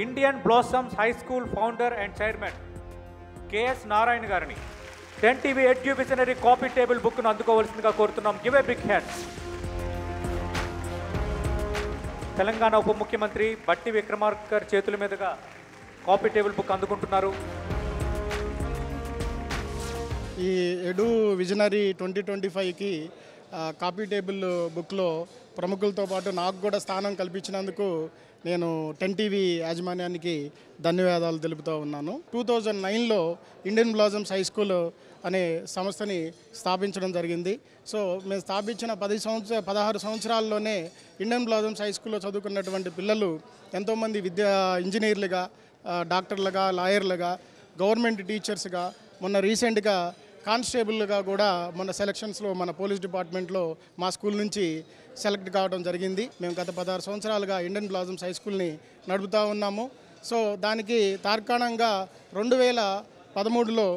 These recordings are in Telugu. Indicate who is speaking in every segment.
Speaker 1: Indian blossoms high school founder and chairman K S Narayana గారిని 10 టీవీ ఎడ్యువిజనరీ కాపీ టేబుల్ బుక్ను అందుకోవాల్సిందిగా కోరుతున్నాం. Give a big hand. Telangana ఉప ముఖ్యమంత్రి బట్టి విక్రమార్క చేతుల మీదుగా కాపీ టేబుల్ బుక్ అందుకుంటున్నారు.
Speaker 2: ఈ ఎడు విజనరీ 2025కి కాపీ టేబుల్ బుక్లో ప్రముఖులతో పాటు నాకు కూడా స్థానం కల్పించినందుకు నేను 10 టీవీ యాజమాన్యానికి ధన్యవాదాలు తెలుపుతూ ఉన్నాను. 2009లో ఇండియన్ బ్లాసమ్స్ హై స్కూల్ అనే సంస్థని స్థాపించడం జరిగింది. సో మేము స్థాపించిన 16 సంవత్సరాల్లోనే ఇండియన్ బ్లాసమ్స్ హై స్కూల్లో చదువుకున్నటువంటి పిల్లలు ఎంతోమంది ఇంజనీర్లుగా, డాక్టర్లుగా, లాయర్లుగా, గవర్నమెంట్ టీచర్స్గా, మొన్న రీసెంట్గా కానిస్టేబుల్గా కూడా మొన్న సెలక్షన్స్లో మన పోలీస్ డిపార్ట్మెంట్లో మా స్కూల్ నుంచి సెలెక్ట్ కావడం జరిగింది. మేము గత 16 సంవత్సరాలుగా ఇండియన్ బ్లాసమ్స్ హై స్కూల్ని నడుపుతూ ఉన్నాము. సో దానికి తార్కాణంగా 2013లో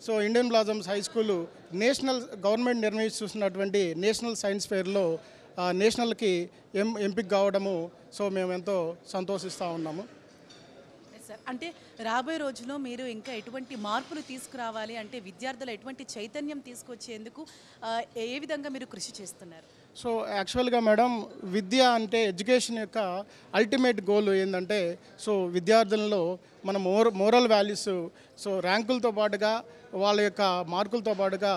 Speaker 2: so Indian blossoms high school national government నిర్వహిస్తున్నటువంటి నేషనల్ సైన్స్ ఫెయిర్లో నేషనల్కి ఎంపిక కావడము సో మేము ఎంతో సంతోషిస్తూ ఉన్నాము.
Speaker 3: అంటే రాబోయే రోజుల్లో మీరు ఇంకా ఎటువంటి మార్పులు తీసుకురావాలి అంటే విద్యార్థులు ఎటువంటి చైతన్యం తీసుకొచ్చేందుకు ఏ విధంగా మీరు కృషి చేస్తున్నారు?
Speaker 2: సో యాక్చువల్గా మేడం, విద్య అంటే ఎడ్యుకేషన్ యొక్క అల్టిమేట్ గోల్ ఏంటంటే సో విద్యార్థులలో మన మోరల్ వాల్యూస్, సో ర్యాంకులతో పాటుగా వాళ్ళ యొక్క మార్కులతో పాటుగా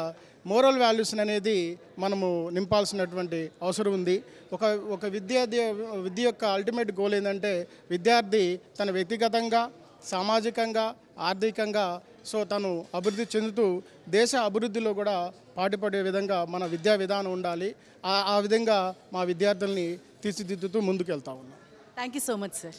Speaker 2: మోరల్ వాల్యూస్ అనేది మనము నింపాల్సినటువంటి అవసరం ఉంది. ఒక విద్య యొక్క అల్టిమేట్ గోల్ ఏంటంటే విద్యార్థి తన వ్యక్తిగతంగా, సామాజికంగా, ఆర్థికంగా సో తను అభివృద్ధి చెందుతూ దేశ అభివృద్ధిలో కూడా పాటుపడే విధంగా మన విద్యా విధానం ఉండాలి. ఆ విధంగా మా విద్యార్థుల్ని తీర్చిదిద్దుతూ ముందుకు వెళ్తా ఉన్నాం.
Speaker 3: Thank you so much sir.